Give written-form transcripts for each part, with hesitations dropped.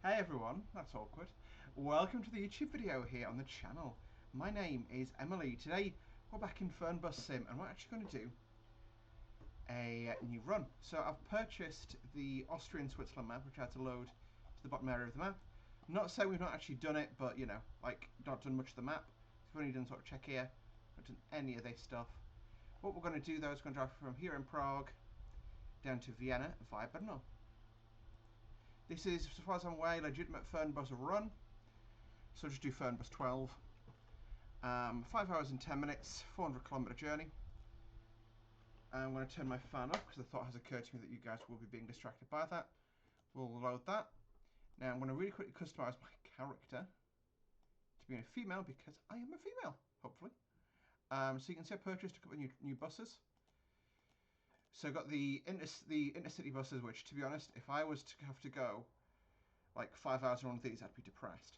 Hey everyone, that's awkward. Welcome to the YouTube video here on the channel. My name is Emily. Today we're back in Fernbus Sim and we're actually going to do a new run. So I've purchased the Austrian-Switzerland map, which I had to load to the bottom area of the map. Not saying we've not actually done it, but you know, like not done much of the map. We've only done sort of check here, not done any of this stuff. What we're going to do though is going to drive from here in Prague down to Vienna via Brno. This is, as far as I'm aware, a legitimate Fernbus run. So I'll just do Fernbus 12. 5 hours and 10 minutes, 400-kilometre journey. I'm going to turn my fan off because the thought has occurred to me that you guys will be being distracted by that. We'll load that. Now I'm going to really quickly customise my character to be a female because I am a female, hopefully. So you can see I purchased a couple of new buses. So I've got the intercity buses, which, to be honest, if I was to have to go like 5 hours on one of these, I'd be depressed.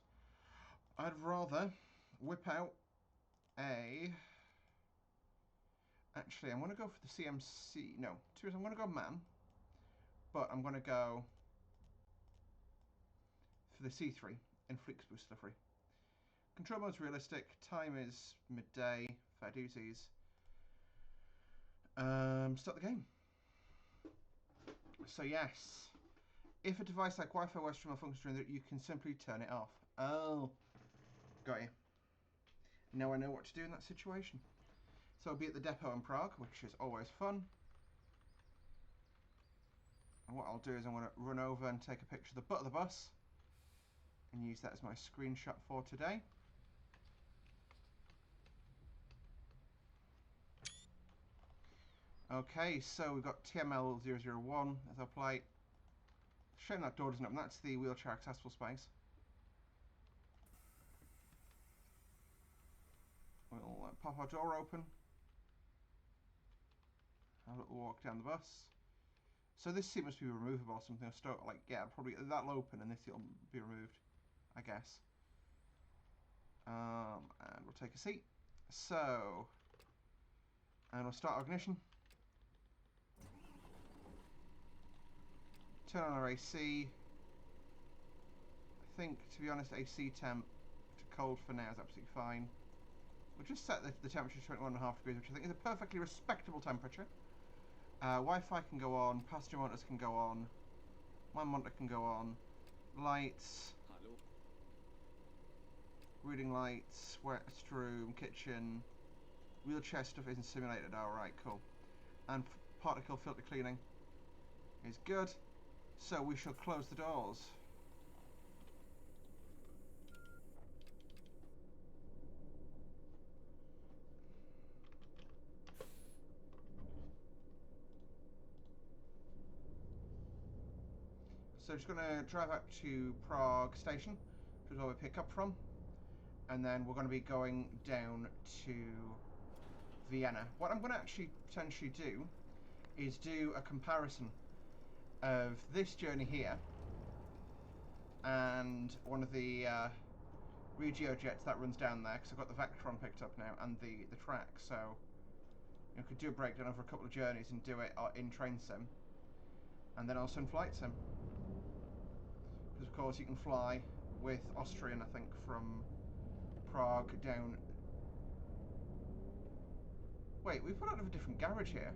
I'd rather whip out a... Actually, I'm going to go for the CMC. No, I'm going to go MAN, but I'm going to go for the C3 in Fernbus livery. Control mode's realistic. Time is midday. Fair doozies. Start the game. So yes, if a device like Wi-Fi or stream malfunctions during that, you can simply turn it off. Oh, got you. Now I know what to do in that situation. So I'll be at the depot in Prague, which is always fun. And what I'll do is I'm going to run over and take a picture of the butt of the bus and use that as my screenshot for today. Okay, so we've got TML001 as our plate. Shame that door doesn't open. That's the wheelchair accessible space. We'll pop our door open. Have a little walk down the bus. So this seat must be removable or something. Like, yeah, probably that'll open and this will be removed, I guess. And we'll take a seat. So, and we'll start our ignition. Turn on our AC. I think, to be honest, AC temp to cold for now is absolutely fine. We'll just set the temperature to 21.5 degrees, which I think is a perfectly respectable temperature. Wi-Fi can go on, passenger monitors can go on, my monitor can go on, lights, hello. Reading lights, restroom, kitchen, wheelchair stuff isn't simulated, alright, cool. And particle filter cleaning is good. So we shall close the doors. So just going to drive up to Prague station, which is where we pick up from. And then we're going to be going down to Vienna. What I'm going to actually potentially do is do a comparison of this journey here and one of the Regio jets that runs down there, because I've got the Vectron picked up now and the track, so you could do a breakdown over a couple of journeys and do it in train sim and then also in flight sim, because of course you can fly with Austrian, I think, from Prague down. Wait, we've put out of a different garage here,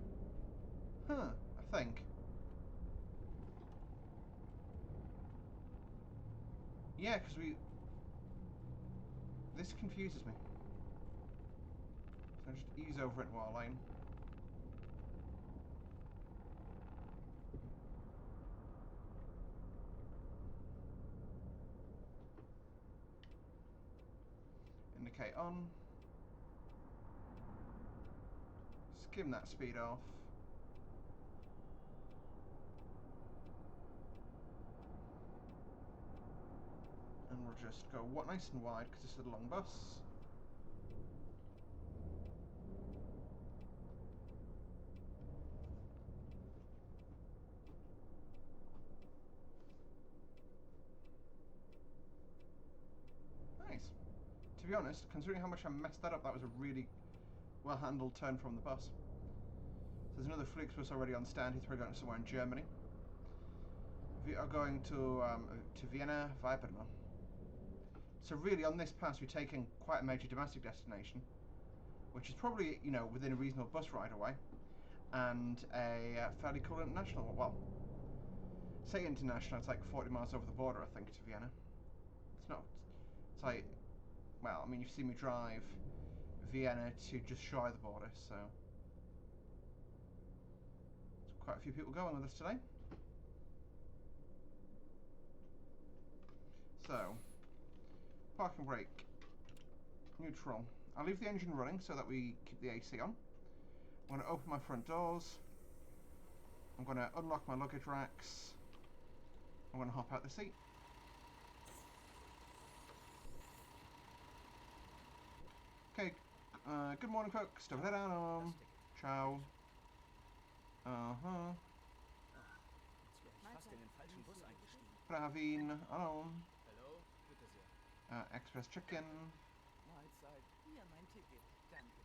I think. Yeah, because this confuses me. So I'll just ease over it while I'm... Indicate on. Skim that speed off. And we'll just go nice and wide because this is a long bus. Nice. To be honest, considering how much I messed that up, that was a really well-handled turn from the bus. So there's another Flixbus already on stand. He's probably going somewhere in Germany. We are going to Vienna via Brno. So really, on this pass, we're taking quite a major domestic destination, which is probably, you know, within a reasonable bus ride away, and a fairly cool international. Well, say international, it's like 40 miles over the border, I think, to Vienna. It's not. It's like, well, I mean, you've seen me drive Vienna to just shy of the border, so there's quite a few people going with us today. So, parking brake, neutral. I'll leave the engine running so that we keep the AC on. I'm going to open my front doors. I'm going to unlock my luggage racks. I'm going to hop out the seat. Okay, good morning folks. Ciao. Pravin, hallo. Hallo, bitte sehr. Express Chicken. Mahlzeit. Hier mein Ticket. Danke.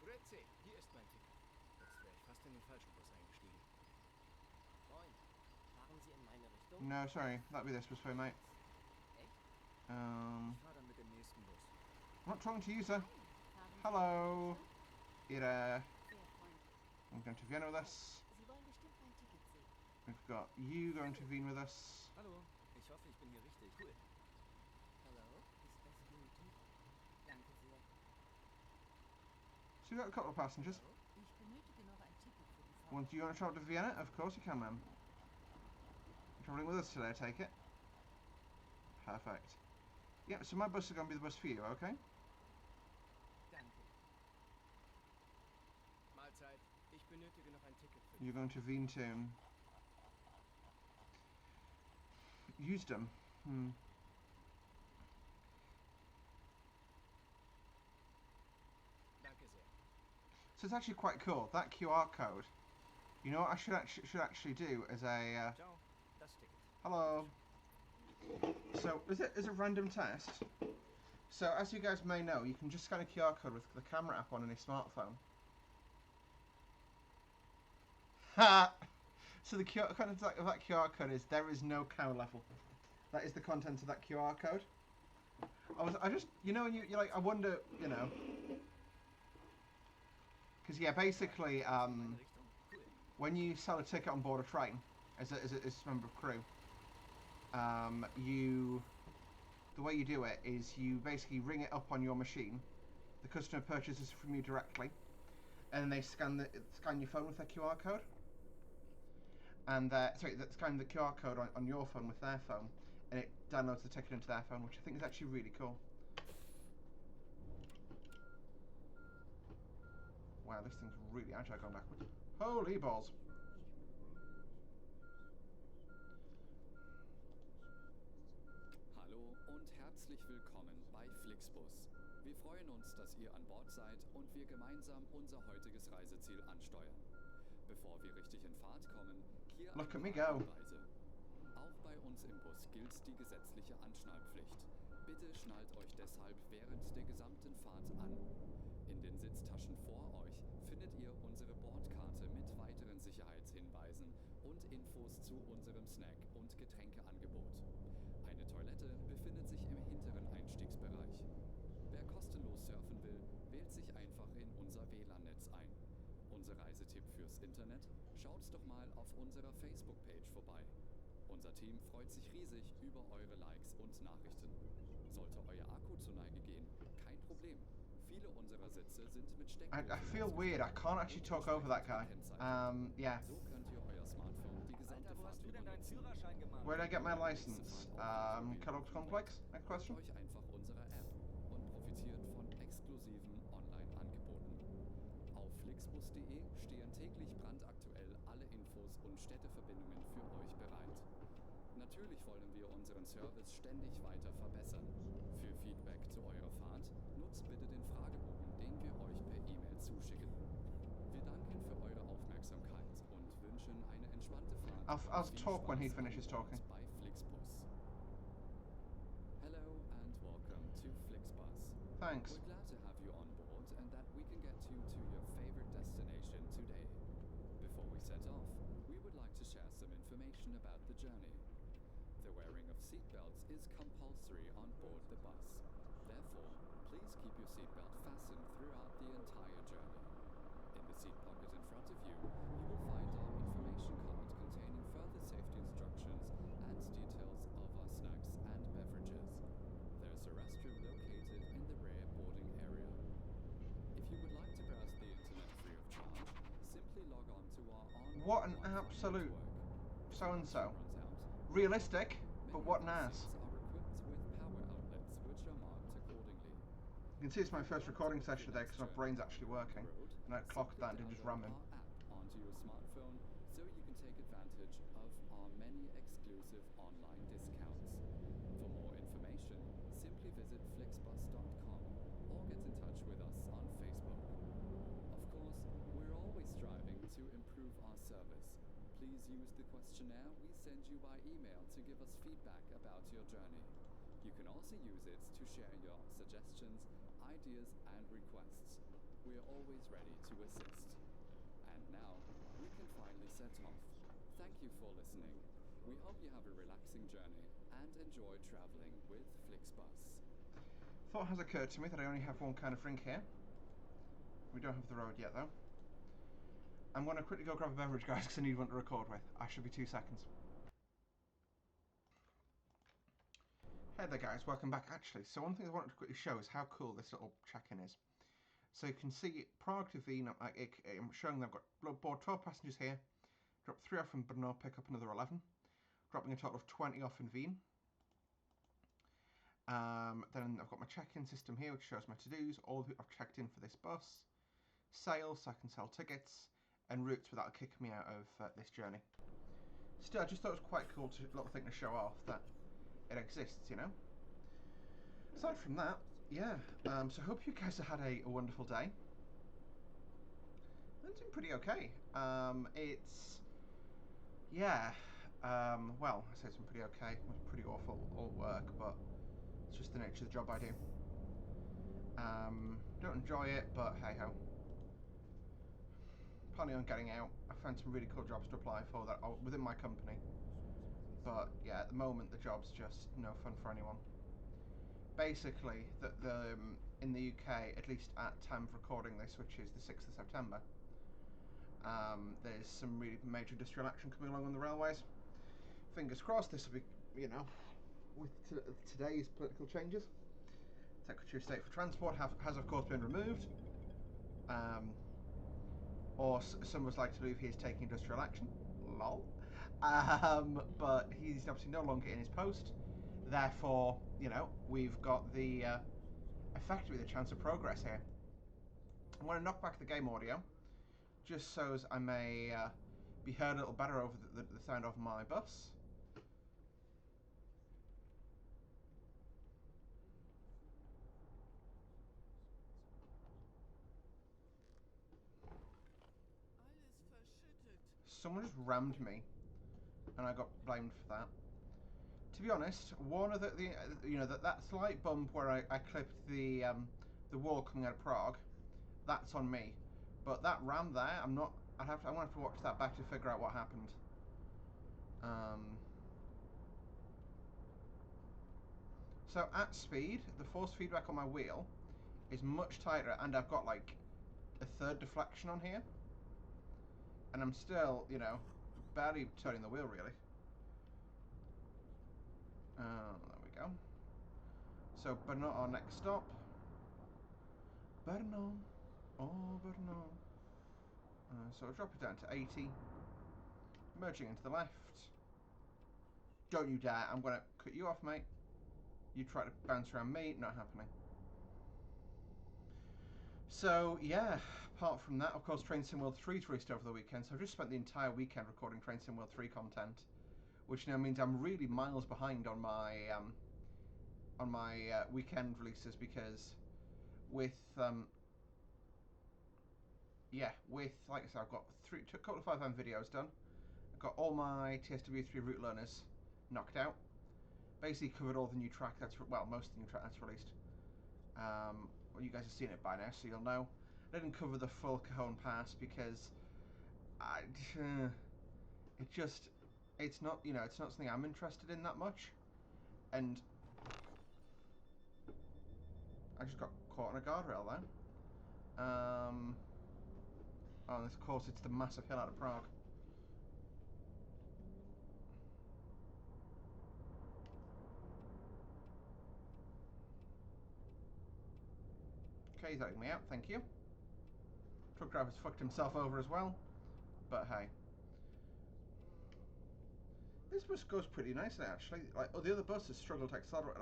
Grüezi, hier ist mein Ticket. Jetzt wäre ich fast in den falschen Bus eingestiegen. Moin. Fahren Sie in meine Richtung? No, sorry, that'd be this bus way, mate. Echt? Ich fahre dann mit dem nächsten Bus. I'm not talking to you, sir. Fahren Sie Hello. in Here, Sehr freundlich. I'm going to Vienna with us. Sie wollen bestimmt mein Ticket sehen. We've got you going to Vienna with us. Hallo, ich hoffe, ich bin hier richtig. Cool. Hallo? Ist das gültig? Danke sehr. So we've got a couple of passengers. Hallo? Ich benötige noch ein Ticket für die Fahrt. Do you want to travel to Vienna? Of course you can, ma'am. You're travelling with us today, I take it? Perfect. Yeah, so my bus is going to be the bus for you, okay? Danke. Mahlzeit. Ich benötige noch ein Ticket für You're going to Wien too. Used them. Danke sehr. So it's actually quite cool. That QR code. You know what I should actually do as a Ciao, das Ticket. hello. So as a random test. So as you guys may know, you can just scan a QR code with the camera app on any smartphone. Ha! So the content of that QR code is there is no cow level. That is the content of that QR code. I just, you know, when you're like, I wonder, you know, because yeah, basically, Meine Richtung? Cool. when you sell a ticket on board a train as a member of crew, the way you do it is you basically ring it up on your machine. The customer purchases from you directly, and then they scan your phone with their QR code. And scan the QR code on your phone with their phone, and it downloads the ticket into their phone, which I think is actually really cool. Wow, this thing's really agile going backwards. Holy balls! Hallo und herzlich willkommen bei Flixbus. Wir freuen uns, dass ihr an Bord seid und wir gemeinsam unser heutiges Reiseziel ansteuern. Bevor wir richtig in Fahrt kommen, hier Look eine at me go. Hinweise. Auch bei uns im Bus gilt die gesetzliche Anschnallpflicht. Bitte schnallt euch deshalb während der gesamten Fahrt an. In den Sitztaschen vor euch findet ihr unsere Bordkarte mit weiteren Sicherheitshinweisen und Infos zu unserem Snack- und Getränkeangebot. Eine Toilette befindet sich im hinteren Einstiegsbereich. Wer kostenlos surfen will, wählt sich einfach in unser WLAN-Netz ein. Unser Reisetipp fürs Internet? Schaut doch mal auf unserer Facebook-Page vorbei. Unser Team freut sich riesig über eure Likes und Nachrichten. Sollte euer Akku zur Neige gehen, kein Problem. Viele unserer Sitze sind mit Steckdosen. I feel weird. I can't actually talk over that guy. Yeah. So könnt ihr euer Smartphone die gesamte Alter, wo Fahrt hast du über denn deinen nutzen. Führerschein gemacht? Where did I get my license? Kellogg's Complex? Next question. Euch einfach unsere App und profitiert von exklusiven Online-Angeboten. Auf flixbus.de stehen täglich brandaktuell alle Infos und Städteverbindungen für euch bereit. Natürlich wollen wir unseren Service ständig weiter verbessern. Für Feedback zu eurer Fahrt nutzt bitte den Fragebogen, den wir euch per E-Mail zuschicken. Wir danken für eure Aufmerksamkeit und wünschen eine entspannte Fahrt. I'll Viel talk when he Spaß an finishes Bord talking. Bei Flixbus. Hello and welcome to Flixbus. Thanks. We're glad to have you on board and that we can get you to your favorite destination today. Before we set off, we would like to share some information. information about the journey. The wearing of seatbelts is compulsory on board the bus. Therefore, please keep your seatbelt fastened throughout the entire journey. In the seat pocket in front of you, you will find our information card containing further safety instructions and details of our snacks and beverages. There's a restroom located in the rear boarding area. If you would like to browse the internet free of charge, simply log on to our online What an Wi-Fi absolute network. so-and-so. Runs out. Realistic, but what an ass. Seats are equipped with power outlets which are marked accordingly. You can see it's my first recording session today because my brain's actually working. And I clocked that and didn't just ram him. Our app onto your smartphone so you can take advantage of our many exclusive online discounts. For more information, simply visit flixbus.com or get in touch with us on Facebook. Of course, we're always striving to improve our service. Please use the questionnaire we send you by email to give us feedback about your journey. You can also use it to share your suggestions, ideas and requests. We are always ready to assist. And now, we can finally set off. Thank you for listening. We hope you have a relaxing journey and enjoy traveling with Flixbus. Thought has occurred to me that I only have one kind of drink here. We don't have the road yet though. I'm going to quickly go grab a beverage, guys, because I need one to record with. I should be 2 seconds. Hey there guys, welcome back. Actually, so one thing I wanted to quickly show is how cool this little check-in is. So you can see Prague to Vienna, I'm showing them I've got board 12 passengers here, drop 3 off in Brno, pick up another 11, dropping a total of 20 off in Wien. Then I've got my check-in system here which shows my to-dos, all who I've checked in for this bus, sales so I can sell tickets, and routes without kicking me out of this journey. Still, I just thought it was quite cool, little thing to show off that it exists, you know. Aside from that, yeah, so I hope you guys have had a wonderful day. I'm doing pretty okay. Well, I say it's been pretty okay. It was pretty awful all work, but it's just the nature of the job I do. Don't enjoy it, but hey ho. Planning on getting out. I found some really cool jobs to apply for that are within my company. But yeah, at the moment the job's just no fun for anyone. Basically, in the UK, at least at time of recording this, which is the 6th of September, there's some really major industrial action coming along on the railways. Fingers crossed this will be, you know, with today's political changes. Secretary of State for Transport has of course been removed. Or some was like to believe he is taking industrial action. Lol. But he's obviously no longer in his post. Therefore, you know, we've got the effectively the chance of progress here. I'm going to knock back the game audio, just so as I may be heard a little better over the sound of my bus. Someone just rammed me, and I got blamed for that. To be honest, one of that slight bump where I clipped the wall coming out of Prague, that's on me. But that ram there, I'm gonna have to watch that back to figure out what happened. So at speed, the force feedback on my wheel is much tighter, and I've got like a third deflection on here, and I'm still, you know, barely turning the wheel really. There we go. So Brno, our next stop. Brno. Oh, Brno. So I'll drop it down to 80. Merging into the left. Don't you dare. I'm going to cut you off, mate. You try to bounce around me. Not happening. So, yeah. Apart from that, of course, Train Sim World 3's released over the weekend. So I've just spent the entire weekend recording Train Sim World 3 content, which now means I'm really miles behind on my weekend releases, because with like I said, I've got a couple of 5M videos done. I've got all my TSW3 route learners knocked out. Basically covered all the new track most of the new track that's released. Well, you guys have seen it by now, so you'll know. I didn't cover the full Cajon Pass because it's not, you know, it's not something I'm interested in that much. And I just got caught on a guardrail there. Oh, and of course it's the massive hill out of Prague. Okay, he's letting me out, thank you. Truck driver's fucked himself over as well, but hey. This bus goes pretty nicely actually. Like, the other buses struggle to accelerate,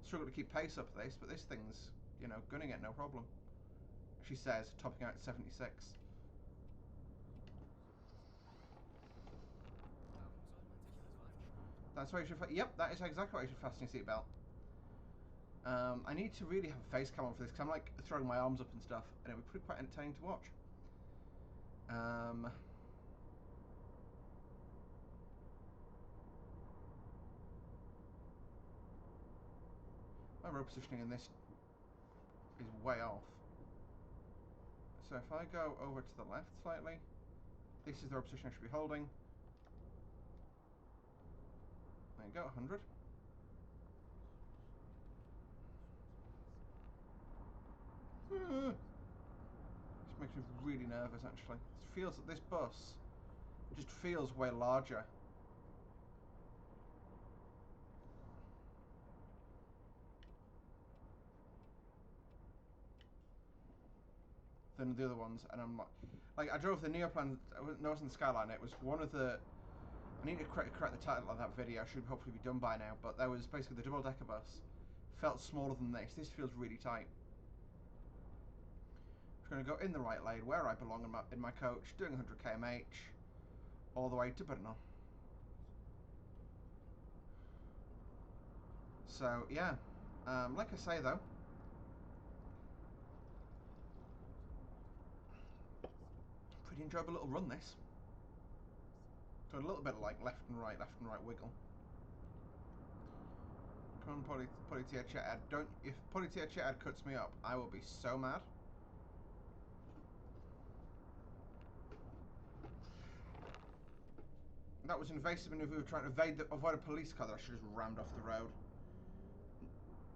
struggle to keep pace up this, but this thing's, you know, gunning it no problem. She says, topping out at 76. That's why you should. Yep, that is exactly why you should fasten your seatbelt. I need to really have a face cam on for this because I'm like throwing my arms up and stuff, and it would be quite entertaining to watch. My road positioning in this is way off. So if I go over to the left slightly, this is the road position I should be holding. There you go, 100. This makes me really nervous actually. It feels that this bus just feels way larger. Than the other ones, and I'm like I drove the Neoplan. No, it wasn't the Skyline. It was one of the. I need to correct the title of that video. I should hopefully be done by now. But that was basically the double-decker bus. Felt smaller than this. This feels really tight. I'm going to go in the right lane where I belong in my coach, doing 100 km/h, all the way to Brno. So yeah, like I say though. Pretty enjoyable little run this. Got a little bit of like left and right wiggle. Come on, Polizia Chetad. Don't, if Polizia Chetad cuts me up, I will be so mad. That was an evasive maneuver trying to avoid a police car that I should have just rammed off the road.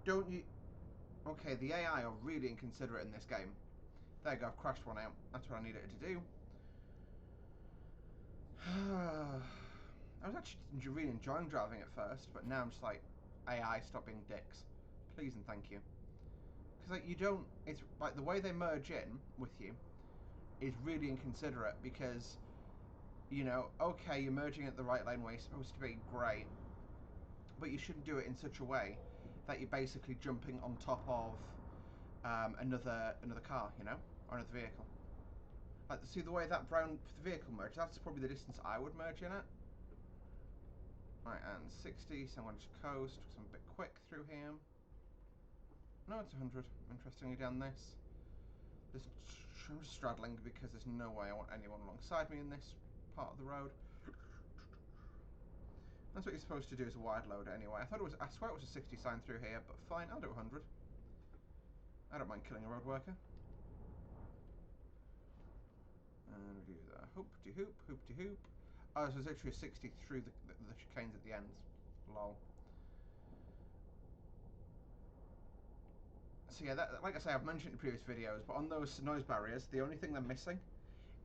Don't you? Okay, the AI are really inconsiderate in this game. There you go, I've crashed one out. That's what I needed it to do. I was actually really enjoying driving at first, but now I'm just like, AI, stop being dicks. Please and thank you. Because like, you don't, it's like the way they merge in with you is really inconsiderate because, you know, okay, you're merging at the right lane where you're supposed to be, great. But you shouldn't do it in such a way that you're basically jumping on top of another car, you know, or another vehicle. Like, see the way that brown vehicle merged, that's probably the distance I would merge in at. Right, and 60, so I'm going to just coast, because I'm a bit quick through here. No, it's 100, interestingly, down this. I'm straddling because there's no way I want anyone alongside me in this part of the road. That's what you're supposed to do as a wide loader anyway. I swear it was a 60 sign through here, but fine, I'll do 100. I don't mind killing a road worker. And we do the hoop-de-hoop, hoop-de-hoop. Oh, so there's literally a 60 through the chicanes at the ends. Lol. So yeah, like I say, I've mentioned in previous videos, but on those noise barriers, the only thing they're missing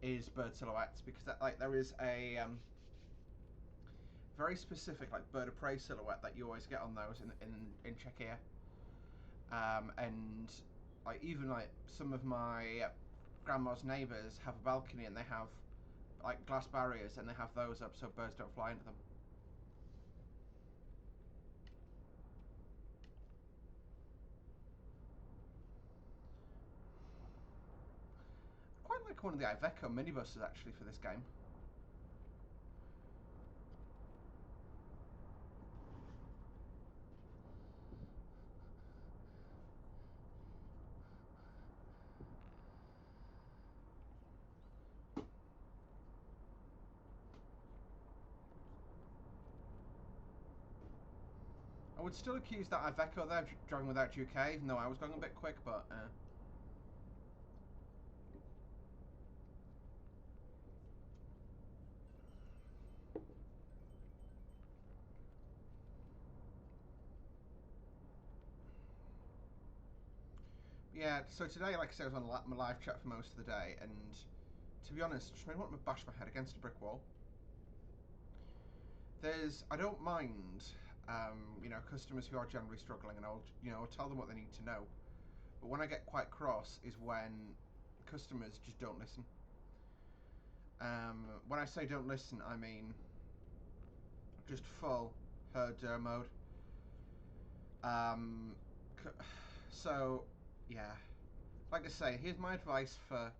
is bird silhouettes, because there is a very specific like bird of prey silhouette that you always get on those in Czechia. And like even like some of my grandma's neighbours have a balcony and they have like glass barriers and they have those up so birds don't fly into them. Quite like one of the Iveco minibuses actually for this game. I would still accuse that Iveco there of driving without UK. No, I was going a bit quick, but Yeah, so today, like I said, I was on my live chat for most of the day, and to be honest, just made me want to bash my head against a brick wall. I don't mind, you know, customers who are generally struggling, and I'll tell them what they need to know. But when I get quite cross is when customers just don't listen. When I say don't listen, I mean just full herder mode. So, yeah. Like I say, here's my advice for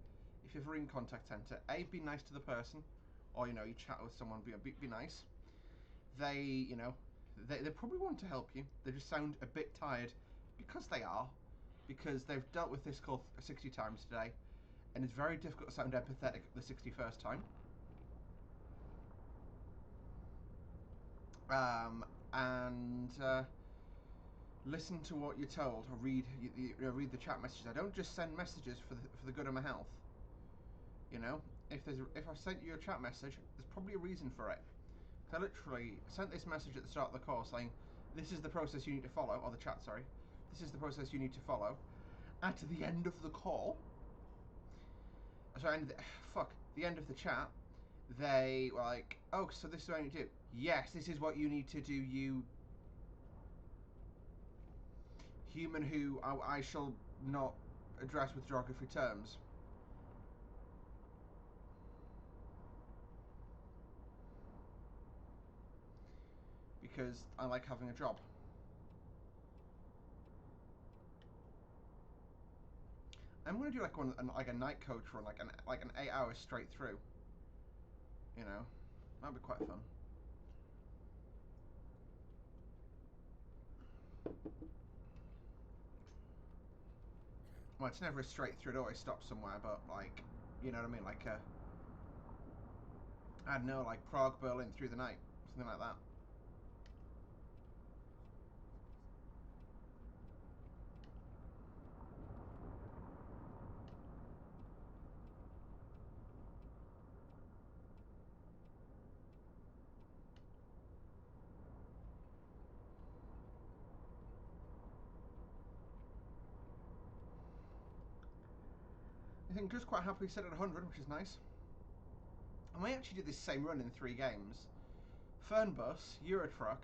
if you're ever in contact centre. A, be nice to the person, or, you know, you chat with someone, be nice. They probably want to help you. They just sound a bit tired, because they are, because they've dealt with this call 60 times today, and it's very difficult to sound empathetic the 61st time. Listen to what you're told, or read the chat messages. I don't just send messages for the good of my health. You know, if I sent you a chat message, there's probably a reason for it. I literally sent this message at the start of the call saying, this is the process you need to follow, or the chat, sorry. This is the process you need to follow. At the end of the call, the end of the chat, they were like, oh, so this is what I need to do. Yes, this is what you need to do, you human who I shall not address with derogatory terms. Because I like having a job. I'm gonna do like a night coach run, like an 8 hours straight through. You know, that'd be quite fun. Well, it's never a straight through. It always stops somewhere, but like, you know what I mean? Like I don't know, like Prague, Berlin through the night, something like that. I think just quite happily set at 100, which is nice. I might actually do this same run in 3 games. Fernbus, Eurotruck,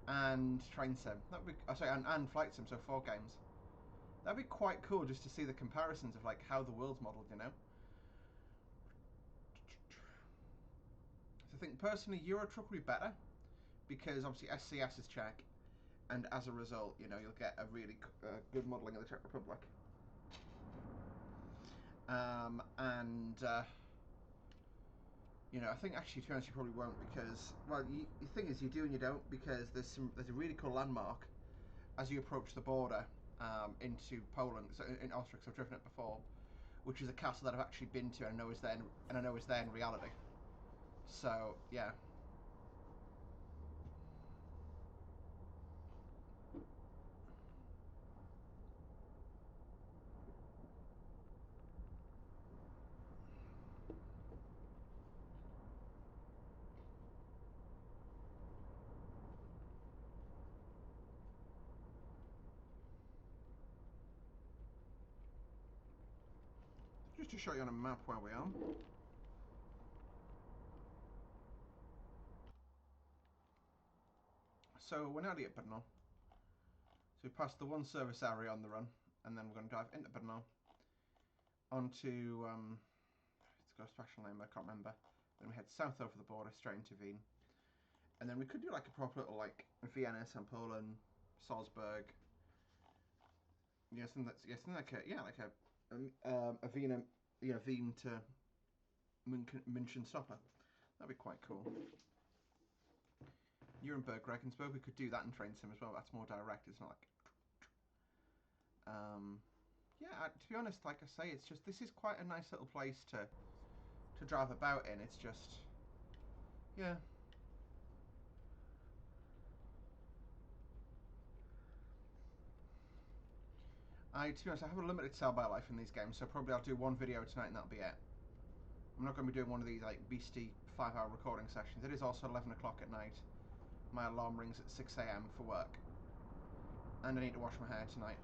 and Train Sim. That would be, and Flight Sim, so 4 games. That'd be quite cool just to see the comparisons of like how the world's modelled, you know? So I think personally Eurotruck would be better, because obviously SCS is Czech, and as a result, you know, you'll get a really good modelling of the Czech Republic. You know, I think actually, to be honest, you probably won't, because, well, the thing is, you do and you don't, because there's a really cool landmark as you approach the border into Poland, so in Austria, because I've driven it before, which is a castle that I've actually been to, and I know is there in reality. So yeah. Just to show you on a map where we are. So we're nearly at Brno. So we passed the one service area on the run, and then we're going to drive into Brno, onto, it's got a special name, I can't remember. Then we head south over the border, straight into Wien. And then we could do like a proper little like Vienna, St. Poland, Salzburg. Yeah, something like a Vienna, Wien to München stopper. That'd be quite cool. Nuremberg, Regensburg, we could do that in Train Sim as well. That's more direct. It's not like. Yeah, to be honest, like I say, it's just this is quite a nice little place to drive about in. It's just, yeah. To be honest, I have a limited sell-by life in these games, so probably I'll do one video tonight and that'll be it. I'm not going to be doing one of these like beastie 5-hour recording sessions. It is also 11 o'clock at night. My alarm rings at 6 AM for work. And I need to wash my hair tonight.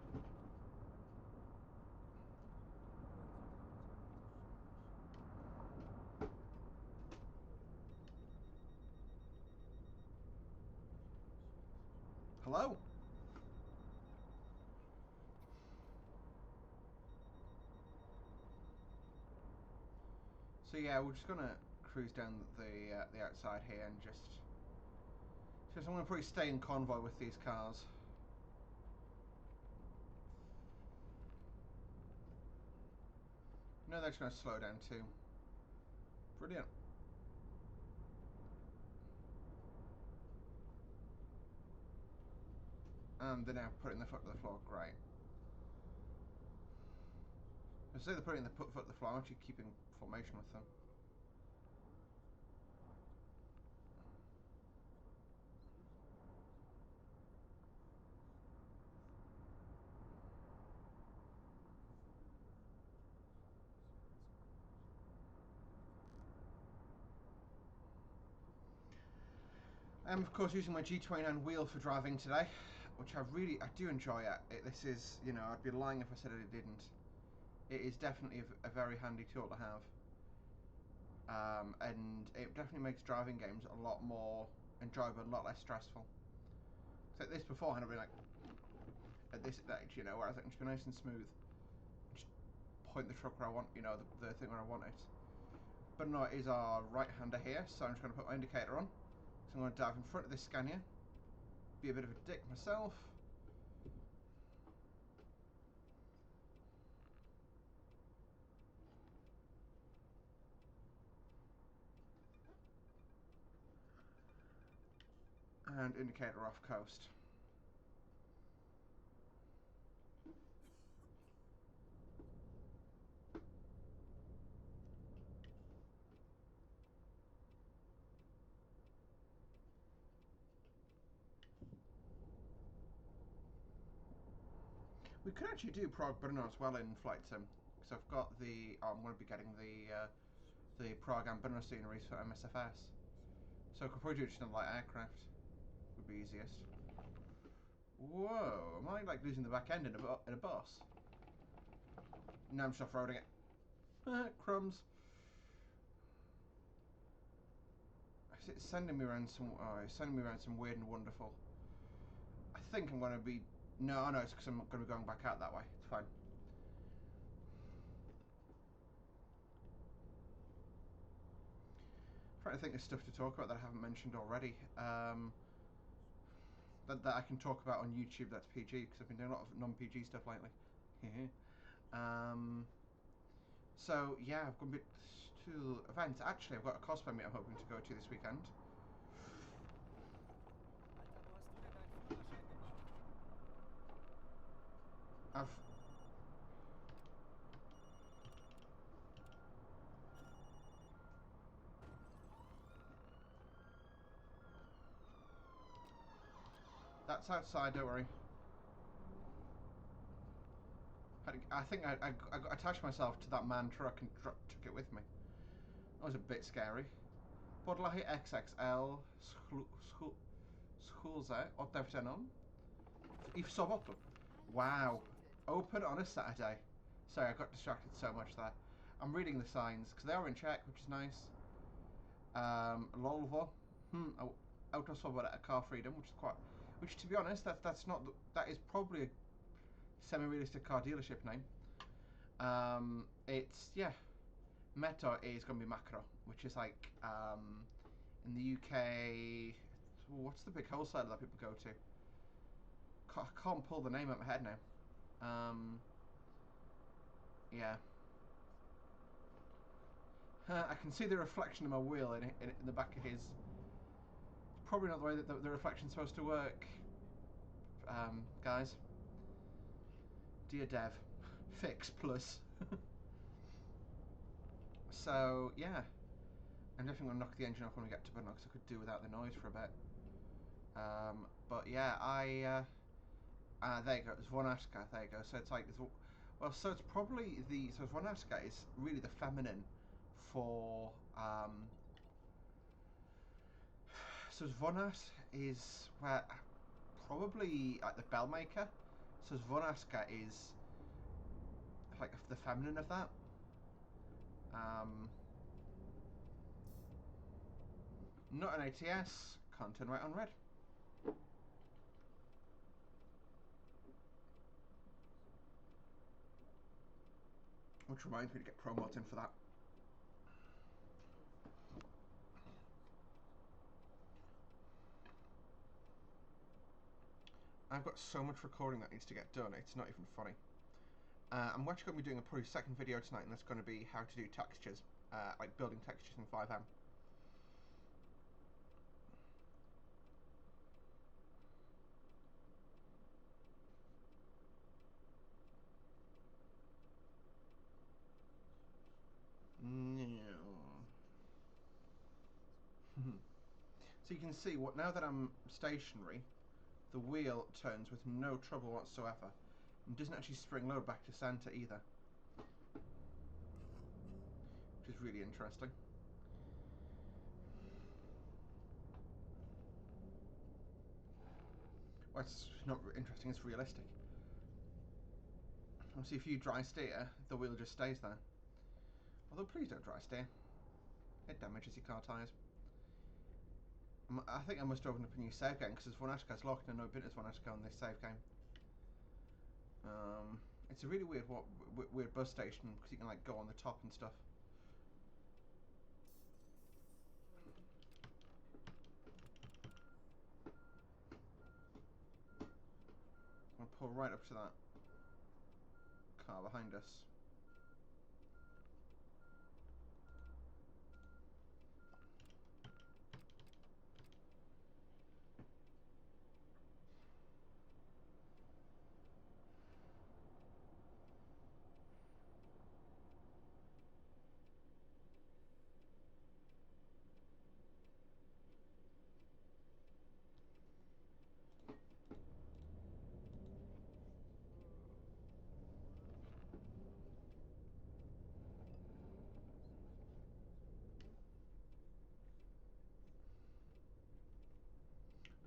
Hello. So yeah, we're just gonna cruise down the outside here and just I'm gonna probably stay in convoy with these cars. No, they're just gonna slow down too. Brilliant. And they're now putting the foot to the floor. Great. I say they're putting the foot to the floor. I'm actually keeping formation with them. I'm of course using my G29 wheel for driving today, which I do enjoy it. This is, you know, I'd be lying if I said it didn't. It is definitely a very handy tool to have. And it definitely makes driving games a lot more enjoyable, a lot less stressful. So this beforehand I'd be like, at this stage, you know, whereas I can just be nice and smooth, just point the truck where I want, you know, the thing where I want it. But no, it is our right-hander here, so I'm just going to put my indicator on. So I'm going to dive in front of this Scania, be a bit of a dick myself. And indicator off coast. We could actually do Prague Brno as well in Flight Sim, because I've got I'm going to be getting the Prague and Brno sceneries for MSFS. So I could probably do it just in a light aircraft. Would be easiest. Whoa, am I like losing the back end in a bus? No, I'm just off-roading it. Crumbs. It's sending me around it's sending me around some weird and wonderful. I think I'm going to be... No, it's because I'm going to be going back out that way. It's fine. Trying to think of stuff to talk about that I haven't mentioned already. That I can talk about on YouTube that's PG, because I've been doing a lot of non-PG stuff lately. So yeah, I've gone a bit to events. Actually, I've got a cosplay meet I'm hoping to go to this weekend. Alter, wo hast du denn deinen Führerschein gemacht? That's outside, don't worry. I think I attached myself to that man truck and took it with me. That was a bit scary. Podlahy XXL schůlze otevřeno I v sobotu. Wow. Open on a Saturday. Sorry, I got distracted so much there. I'm reading the signs because they are in Czech, which is nice. Lolvo. Auto Svoboda, Car Freedom, which to be honest, that is probably a semi-realistic car dealership name. Yeah. Meta is going to be Macro, which is like in the UK. What's the big wholesaler that people go to? I can't pull the name out of my head now. Yeah. I can see the reflection of my wheel in the back of his. It's probably not the way that the reflection's supposed to work, guys. Dear Dev, fix plus. So yeah, I'm definitely gonna knock the engine off when we get to Brno because I could do without the noise for a bit. But yeah, there you go. Zvonarska. There you go. So it's like so it's probably Zvonarska is really the feminine for so Zvonarska is where probably like the bell maker. So Zvonarska is like the feminine of that. Not an ATS. Can't turn right on red. Which reminds me to get pro mods in for that. I've got so much recording that needs to get done, it's not even funny. I'm actually going to be doing a probably second video tonight, and that's going to be how to do textures, like building textures in 5M. So you can see what now that I'm stationary, the wheel turns with no trouble whatsoever, and doesn't actually spring load back to center either, which is really interesting. Well, it's not interesting, it's realistic. Obviously, if you dry steer, the wheel just stays there. Although, please don't dry steer. It damages your car tyres. I think I must open up a new save game because Zvonashka's locked and no been to Zvonashka on this save game. It's a really weird bus station because you can like go on the top and stuff. I'll pull right up to that car behind us.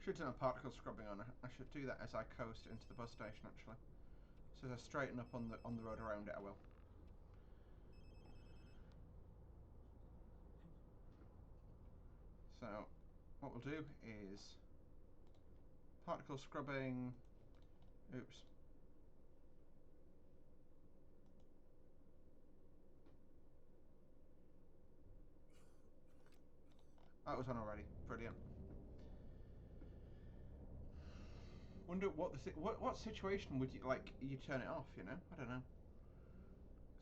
Should turn particle scrubbing on. I should do that as I coast into the bus station actually. So as I straighten up on the road around it, I will. So what we'll do is particle scrubbing. Oops. That was on already. Brilliant. Wonder what situation would you turn it off? You know, I don't know.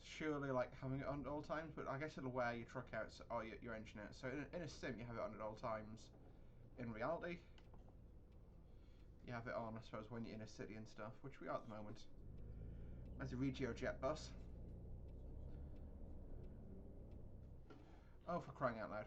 Surely like having it on at all times, but I guess it'll wear your truck out, or your engine out. So in a sim, you have it on at all times. In reality, you have it on, I suppose, when you're in a city and stuff, which we are at the moment. There's a Regio jet bus. Oh, for crying out loud.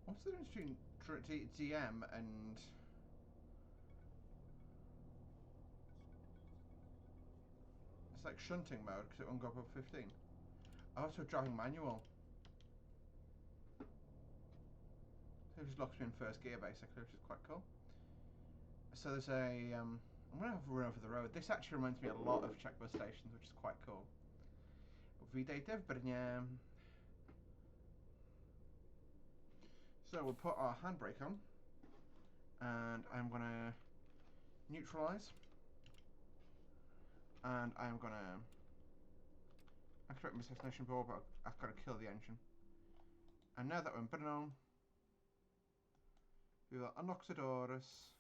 What's the difference between DM and... It's like shunting mode, because it won't go above 15. Oh, so driving manual. So it just locks me in first gear, basically, which is quite cool. So there's a... I'm going to have a run over the road. This actually reminds me a lot of Czech bus stations, which is quite cool. Vítejte v Brně. So we'll put our handbrake on, and I'm going to neutralise, and I'm going to activate my destination ball, but I've got to kill the engine. And now that we're in Brno, we will unlock the doors,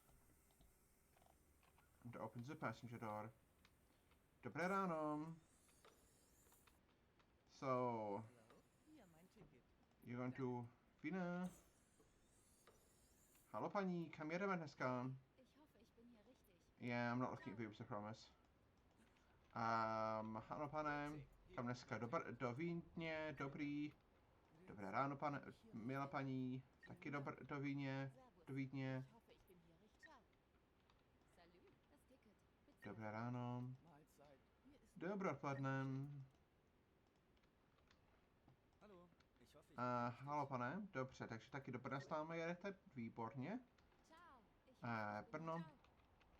and open the passenger door. Dobré ráno. So, Hello? Hier, mein Ticket. you're going to Vienna. Hallo paní, kam jedeme dneska? Ich hoffe, ich bin hier richtig. Yeah, I'm not looking at boobs, I promise. Ano pane, kam dneska do Vídně, dobrý. Dobré ráno pane, milá paní, taky do Vídně, do Vídně. Ich hoffe, ich bin hier richtig. Ciao. Salut. Das Ticket. Bitte. Dobré ráno. Mahlzeit. Hier ist Dobré odpoledne. Hallo. Ich hoffe, ich bin richtig. Halo pane, dobře, takže taky do Brna s námi jedete, výborně. Ciao. Ich hoffe, ich bin Brno. hier.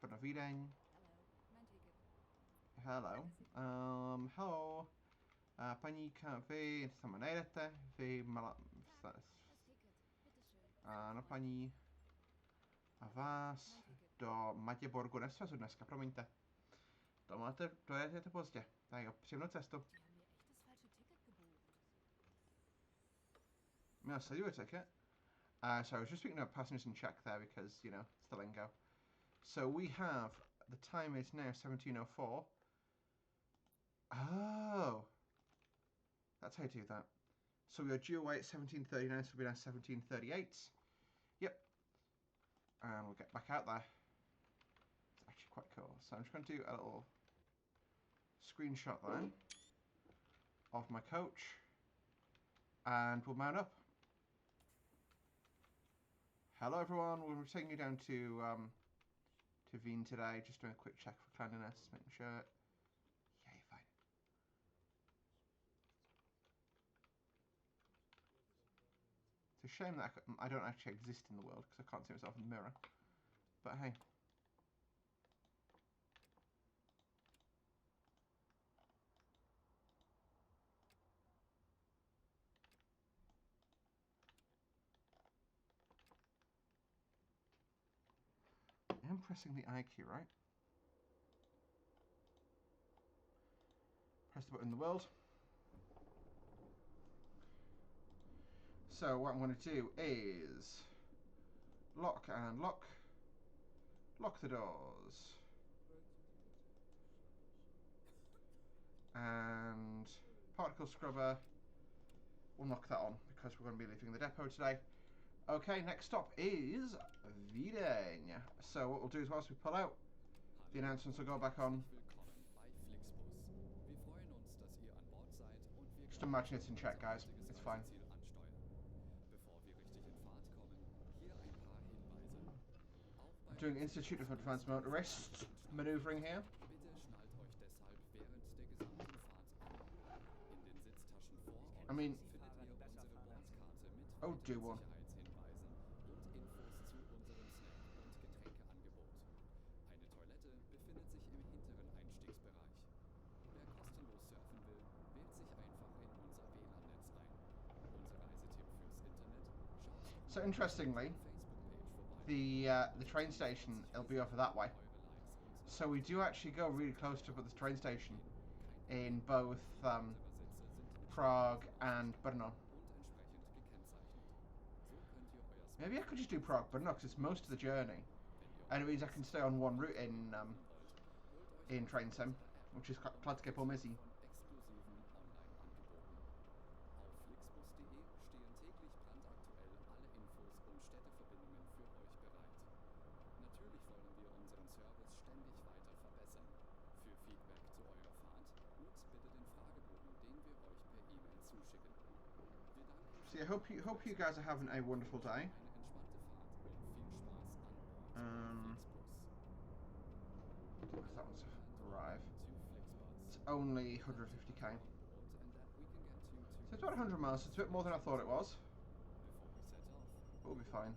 Ciao. Dobrý den. Hello. Hello. Mein Ticket. Hello. Paníka, vy sama nejdete, vy mala... Das Ticket. Bitteschön. Ano, paní. A vás Mein Ticket. do Matěborgu nesvezu dneska, promiňte. Dojedete pozdě. Tak jo, příjemnou cestu. Die haben mir echt das falsche Ticket gebucht. I'll sell you a ticket. So I was just speaking about passengers in Czech there because, you know, it's the lingo. So we have, the time is now 17:04. Oh. That's how you do that. So we are due away at 17:39, so we'll be now 17:38. Yep. And we'll get back out there. It's actually quite cool. So I'm just going to do a little screenshot there of my coach. And we'll mount up. Hello everyone, we're taking you down to Vienna today, just doing a quick check for cleanliness, making sure, yeah, you're fine. It's a shame that I don't actually exist in the world, because I can't see myself in the mirror, but hey. I am pressing the I key, right? Press the button in the world. So what I'm going to do is lock and lock. Lock the doors. And particle scrubber. We'll knock that on because we're going to be leaving the depot today. Okay, next stop is Vienna. So what we'll do is whilst we pull out, the announcements will go back on. Just imagine it's in Czech, guys. It's fine. I'm doing Institute of Advanced Motorist maneuvering here. I mean, oh, do one. So interestingly, the train station, it'll be over that way. So we do actually go really close to the train station in both Prague and Brno. Maybe I could just do Prague, Brno, because it's most of the journey, and it means I can stay on one route in Train Sim, which is Kladské Pomezí. So I hope you guys are having a wonderful day. That one's arrive. It's only 150k. So it's about 100 miles. So it's a bit more than I thought it was. But we'll be fine.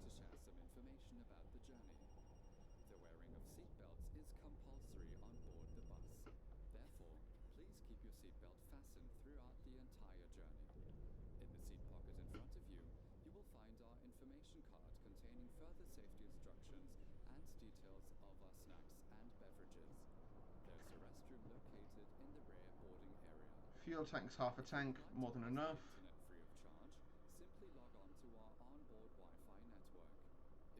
Fuel tank's half a tank, more than enough.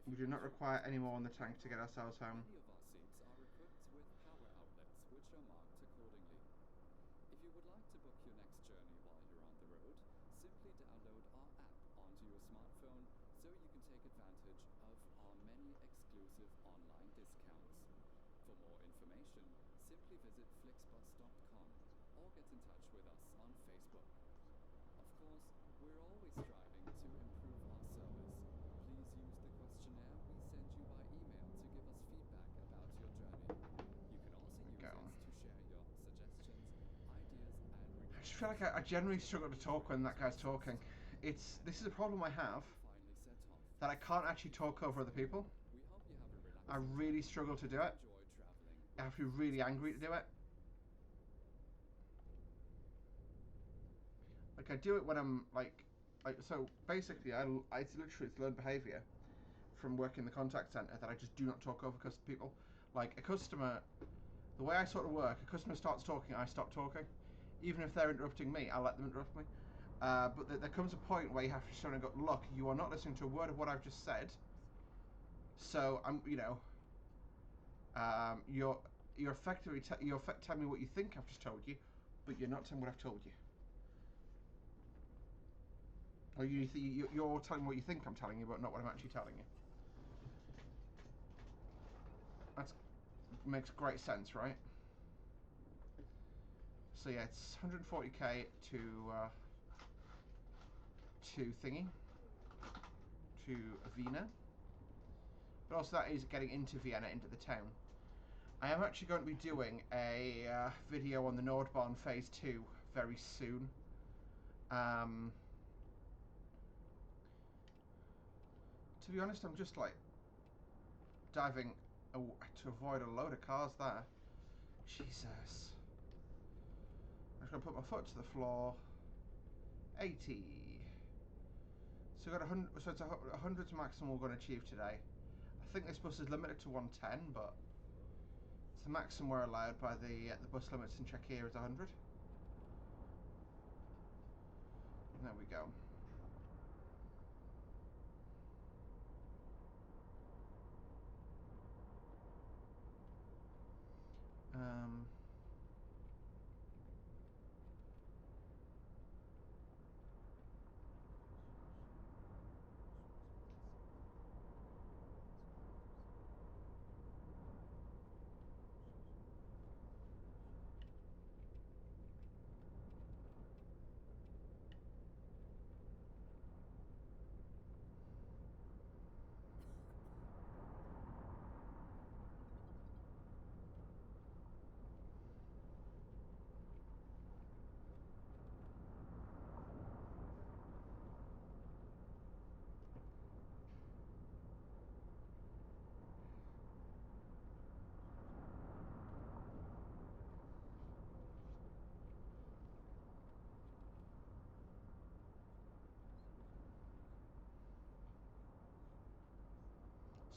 We do not require any more on the tank to get ourselves home. I feel like I generally struggle to talk when that guy's talking. This is a problem I have, that I can't actually talk over other people. I really struggle to do it. I have to be really angry to do it. Like I do it when I'm like so basically it's literally it's learned behaviour from working in the contact centre that I just do not talk over people. Like a customer, the way I sort of work, a customer starts talking, I stop talking. Even if they're interrupting me, I'll let them interrupt me. But there comes a point where you have to show and go, look, you are not listening to a word of what I've just said. So I'm, you're effectively telling me what you think I've just told you, but you're not telling what I've told you. Or you're telling me what you think I'm telling you, but not what I'm actually telling you. That makes great sense, right? So yeah, it's 140k to thingy, to Vienna. But also that is getting into Vienna, into the town. I am actually going to be doing a video on the Nordbahn Phase 2 very soon. To be honest, I'm just like diving to avoid a load of cars there. Jesus. I'm just going to put my foot to the floor. 80. So we've got 100, so it's 100's maximum we're going to achieve today. I think this bus is limited to 110, but it's the maximum we're allowed by the bus limits in Czechia is 100. And there we go.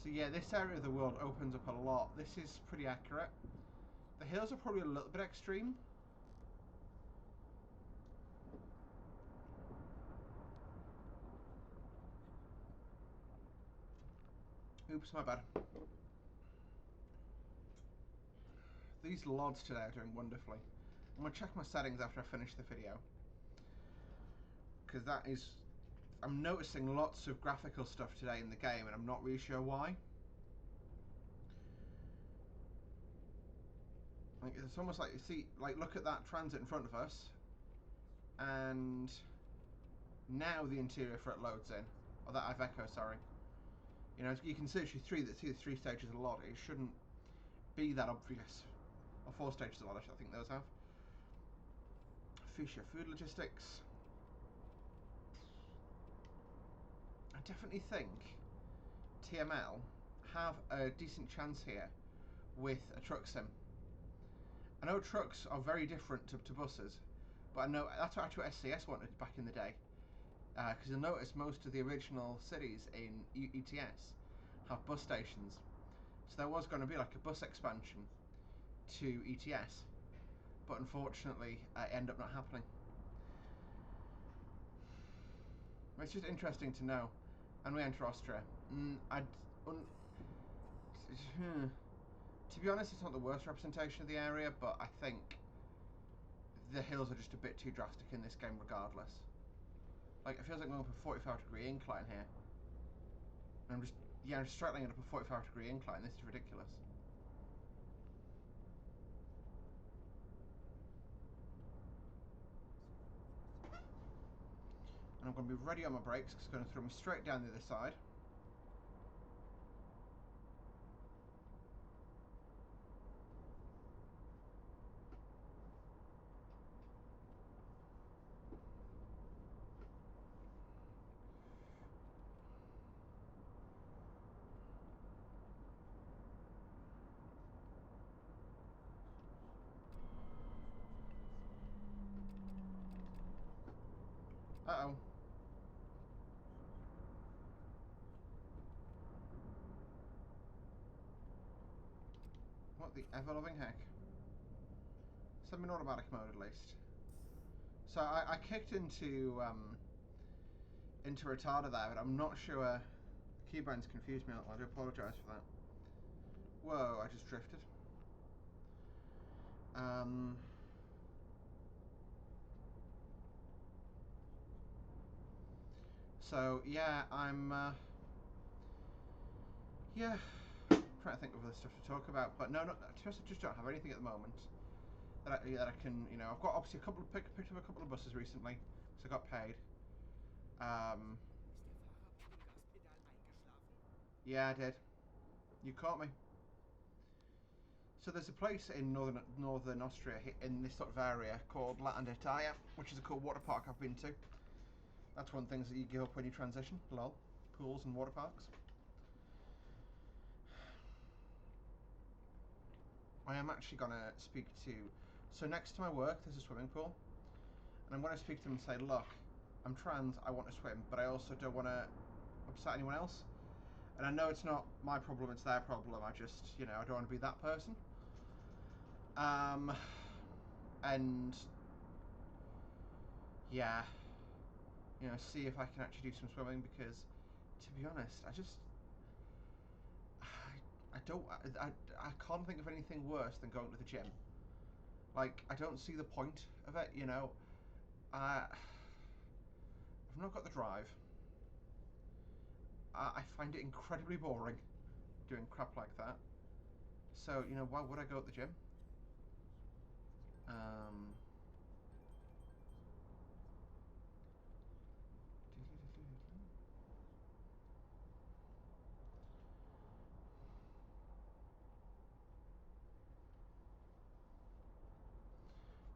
So yeah, this area of the world opens up a lot. This is pretty accurate. The hills are probably a little bit extreme. Oops, my bad. These LODs today are doing wonderfully. I'm going to check my settings after I finish the video. Because that is... I'm noticing lots of graphical stuff today in the game and I'm not really sure why. Like, it's almost like, you see, like look at that transit in front of us. And now the interior for it loads in. Or that Iveco, sorry. You know, you can see the three stages of LOD. It shouldn't be that obvious. Or 4 stages of LOD, I think those have. Fisher Food Logistics. I definitely think TML have a decent chance here with a truck sim. I know trucks are very different to buses, but I know that's actually what SCS wanted back in the day. Because you'll notice most of the original cities in ETS have bus stations. So there was going to be like a bus expansion to ETS, but unfortunately it ended up not happening. It's just interesting to know. And we enter Austria. To be honest, it's not the worst representation of the area, but I think the hills are just a bit too drastic in this game regardless. Like, it feels like I'm going up a 45-degree incline here. And I'm just straddling it up a 45-degree incline. This is ridiculous. And I'm going to be ready on my brakes because it's going to throw me straight down the other side. Uh-oh. What the ever-loving heck? Semi-automatic mode, at least. So I kicked into retarder there, but I'm not sure. The keybind's confused me a little. I do apologise for that. Whoa, I just drifted. So yeah, I'm yeah, trying to think of other stuff to talk about, but no, to be honest, I just don't have anything at the moment that I can, you know. I've got obviously picked up a couple of buses recently, so I got paid. Yeah, I did. You caught me. So there's a place in northern Austria in this sort of area called Lattendertaya, which is a cool water park I've been to. That's one of the things that you give up when you transition. Lol. Pools and water parks. I am actually going to speak to... So next to my work, there's a swimming pool. And I'm going to speak to them and say, look, I'm trans, I want to swim, but I also don't want to upset anyone else. And I know it's not my problem, it's their problem. I just, you know, I don't want to be that person. And... yeah. You know, see if I can actually do some swimming, because, to be honest, I just... I can't think of anything worse than going to the gym. Like, I don't see the point of it, you know. I've not got the drive. I find it incredibly boring doing crap like that. So, you know, why would I go to the gym?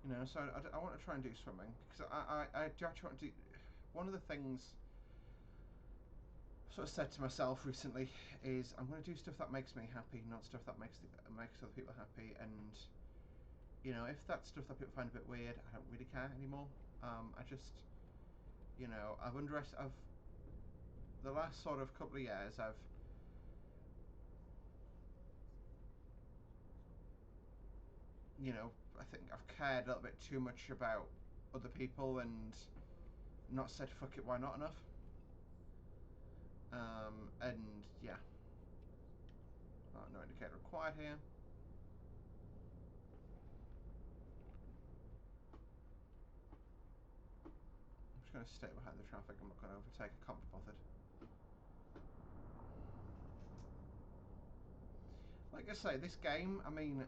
You know, so I want to try and do swimming, because I do actually want to do... One of the things I've sort of said to myself recently is I'm going to do stuff that makes me happy, not stuff that makes other people happy. And, you know, if that's stuff that people find a bit weird, I don't really care anymore. I just, you know, the last sort of couple of years, you know, I think I've cared a little bit too much about other people and not said fuck it, why not enough. And yeah, no indicator required here. I'm just going to stay behind the traffic. I'm not going to overtake. I can't be bothered. Like I say, this game, I mean,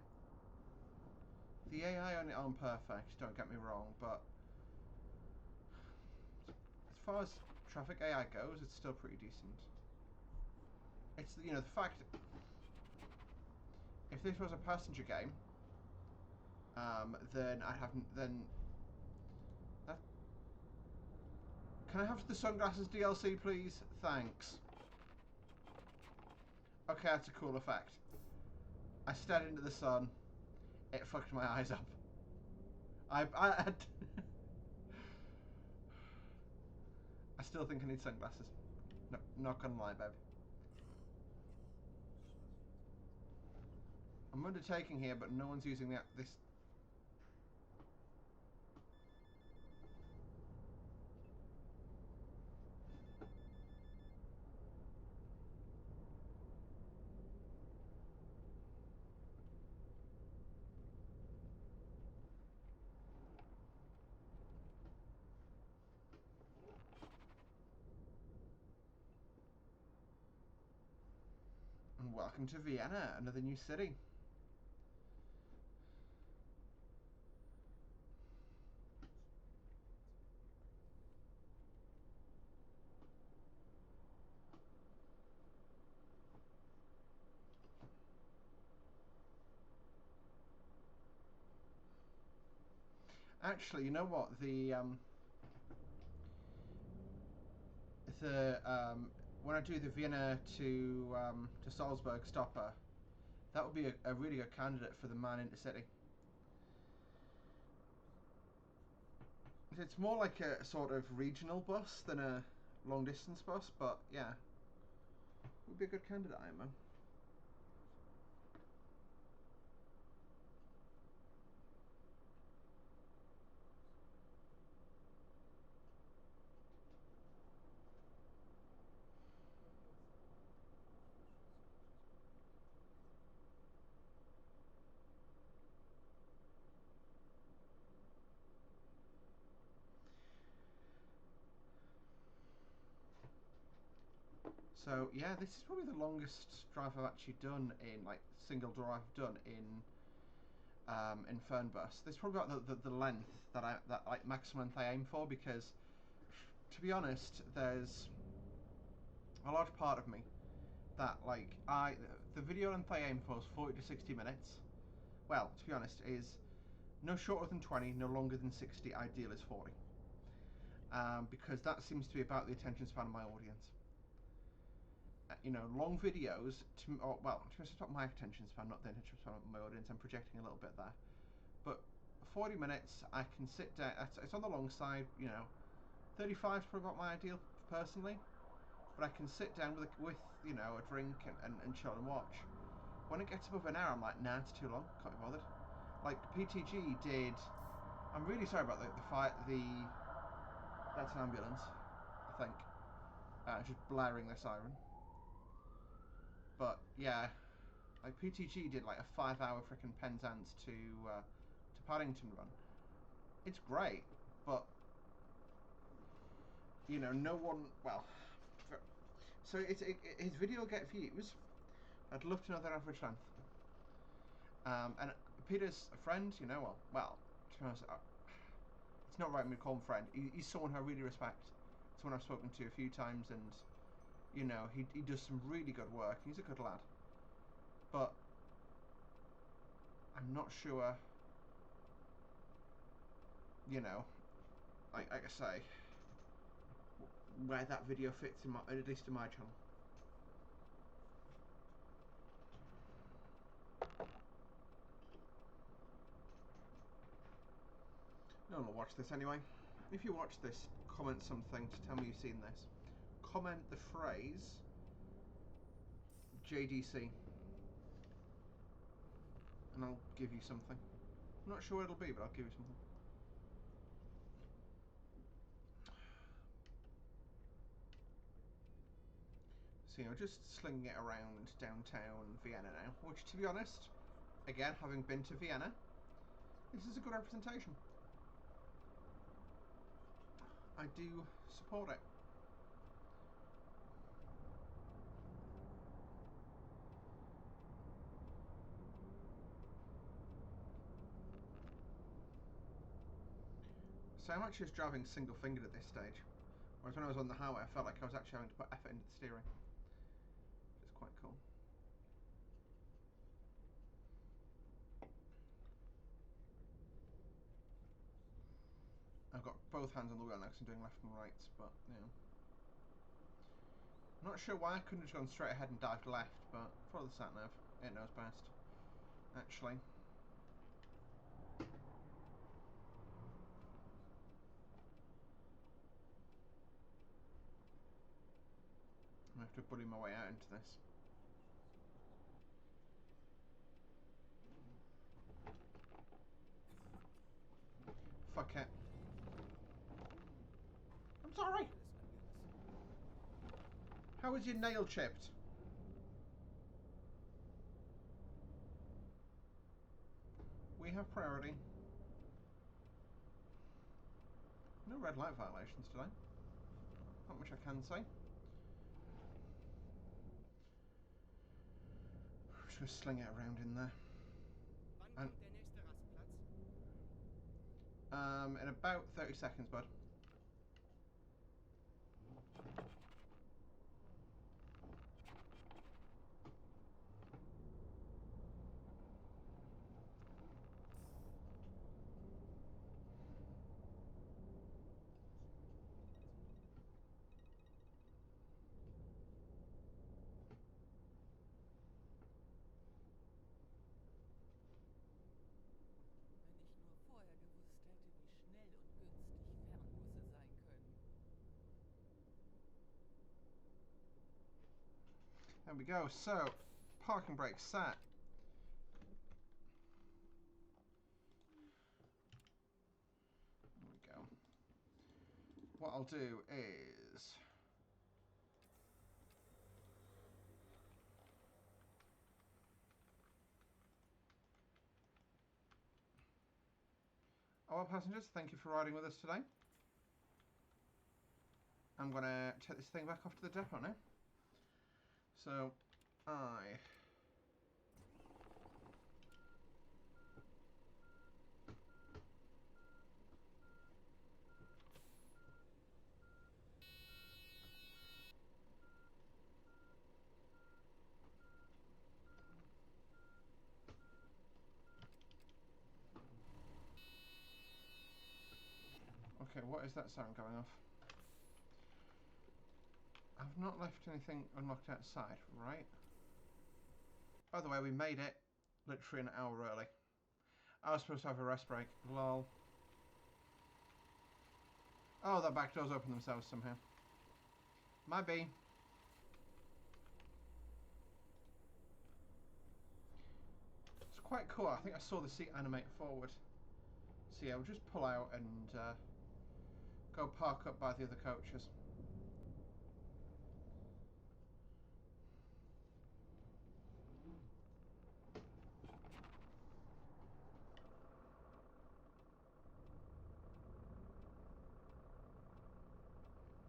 the AI on it aren't perfect, don't get me wrong, but as far as traffic AI goes, it's still pretty decent. It's, you know, the fact, if this was a passenger game, then I'd have, then, that, can I have the sunglasses DLC, please? Thanks. Okay, that's a cool effect. I stared into the sun, it fucked my eyes up. I still think I need sunglasses. No, not gonna lie, babe. I'm undertaking here, but no one's using this. And welcome to Vienna, another new city. Actually, you know what? When I do the Vienna to Salzburg stopper, that would be a really good candidate for the Man Intercity. It's more like a sort of regional bus than a long distance bus, but yeah, would be a good candidate, I am. So yeah, this is probably the longest drive I've actually done in like single door I've done in Fernbus. This is probably about the length that like maximum length I aim for, because to be honest, there's a large part of me that like the video length I aim for is 40 to 60 minutes. Well, to be honest, is no shorter than 20, no longer than 60. Ideal is 40, because that seems to be about the attention span of my audience. You know, long videos, to be honest, it's not my attention span, not the attention span of my audience. I'm projecting a little bit there. But 40 minutes, I can sit down. It's on the long side, you know. 35 is probably about my ideal, personally. But I can sit down with you know, a drink and chill and watch. When it gets above an hour, I'm like, nah, it's too long. Can't be bothered. Like, PTG did... I'm really sorry about the that's an ambulance, I think. Just blaring their siren. But yeah, like PTG did like a 5-hour freaking Penzance to Paddington run. It's great, but you know, no one. Well, so his video will get views. I'd love to know their average length. And Peter's a friend, you know. Well, to be honest, it's not right for me to call him friend. He's someone who I really respect. Someone I've spoken to a few times, and you know, he does some really good work. He's a good lad, but I'm not sure. You know, like I say, where that video fits in at least in my channel. No one will watch this anyway. If you watch this, comment something to tell me you've seen this. Comment the phrase JDC and I'll give you something. I'm not sure what it'll be, but I'll give you something. So, you know, just slinging it around downtown Vienna now, which, to be honest, again, having been to Vienna, this is a good representation. I do support it. So I'm actually just driving single-fingered at this stage, whereas when I was on the highway, I felt like I was actually having to put effort into the steering. It's quite cool. I've got both hands on the wheel now because I'm doing left and right, but, you know. I'm not sure why I couldn't have gone straight ahead and dived left, but follow the sat-nav. It knows best, actually. I have to bully my way out into this. Fuck it. I'm sorry! How is your nail chipped? We have priority. No red light violations today. Not much I can say. I'm just going to sling it around in there. And, in about 30 seconds, bud. Wenn ich nur vorher gewusst hätte, wie schnell und günstig we go. So, parking brake set. There we go. What I'll do is... Oh, well, passengers, thank you for riding with us today. I'm going to take this thing back off to the depot now. So, okay, what is that sound going off? I've not left anything unlocked outside, right? By the way, we made it literally an hour early. I was supposed to have a rest break. Lol. Oh, the back doors open themselves somehow. Might be. It's quite cool. I think I saw the seat animate forward. So yeah, we'll just pull out and go park up by the other coaches.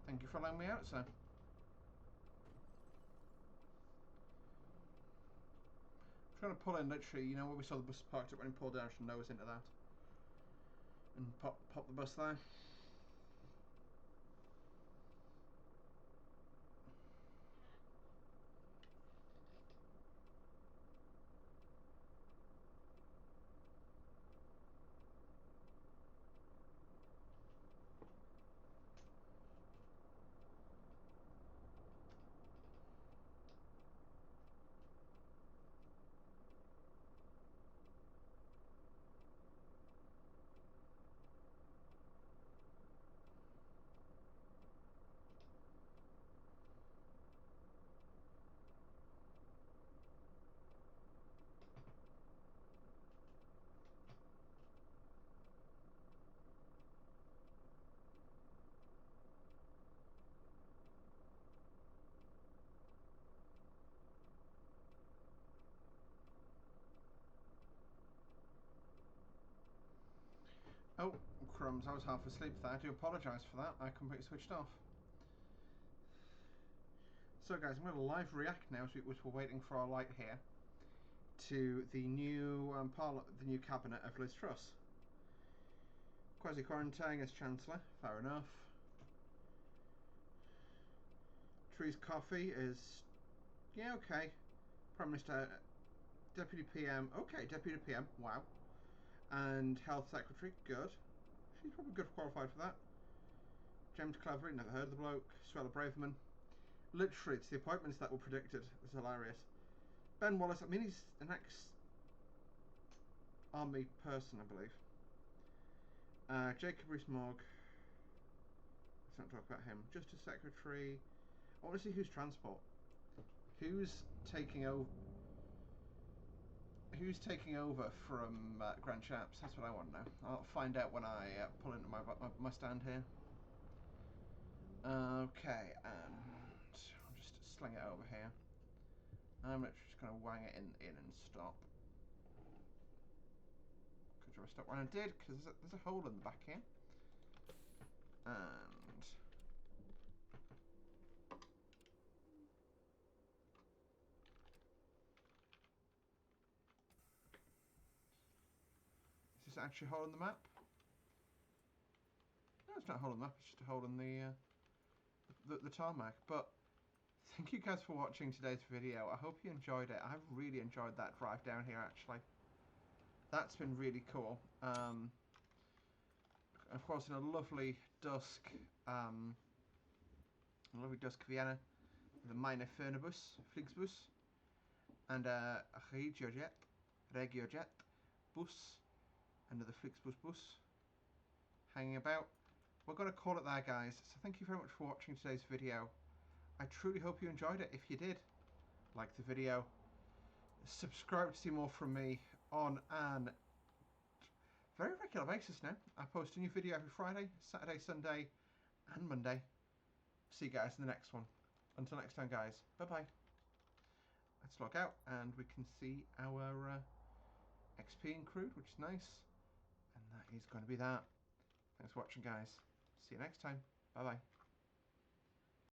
Thank you for allowing me out, sir. I'm trying to pull in literally, you know where we saw the bus parked up when we pulled down, I should nose into that. And pop the bus there. Oh, crumbs, I was half asleep there. I do apologise for that. I completely switched off. So guys, I'm going to live react now as we're waiting for our light here to the new the new cabinet of Liz Truss. Kwasi Kwarteng as Chancellor, fair enough. Theresa Coffey is, yeah, okay. Prime Minister, Deputy PM, okay, Deputy PM, wow. And Health Secretary, good. She's probably good qualified for that. James Cleverly, never heard of the bloke. Suella Braverman. Literally, it's the appointments that were predicted. It's hilarious. Ben Wallace, I mean, he's an ex-army person, I believe. Jacob Rees-Mogg. Let's not talk about him. Justice Secretary. I want to see who's transport. Who's taking over? Who's taking over from Grand Chaps? That's what I want to know. I'll find out when I pull into my stand here. Okay, and I'll just sling it over here. I'm literally just going to wang it in and stop. Could I stop when I did? Because there's a hole in the back here. And is this actually a hole in the map? No, it's not a hole in the map. It's just a hole in the tarmac. But thank you guys for watching today's video. I hope you enjoyed it. I've really enjoyed that drive down here, actually. That's been really cool. Of course, in a lovely dusk Vienna, the minor Fernbus, Flixbus, and a Regiojet bus, another Flixbus bus, hanging about. We're going to call it there, guys. So thank you very much for watching today's video. I truly hope you enjoyed it. If you did, like the video, subscribe to see more from me on an very regular basis now. I post a new video every Friday, Saturday, Sunday, and Monday. See you guys in the next one. Until next time, guys. Bye-bye. Let's log out, and we can see our XP accrued, which is nice. And that is going to be that. Thanks for watching, guys. See you next time. Bye-bye.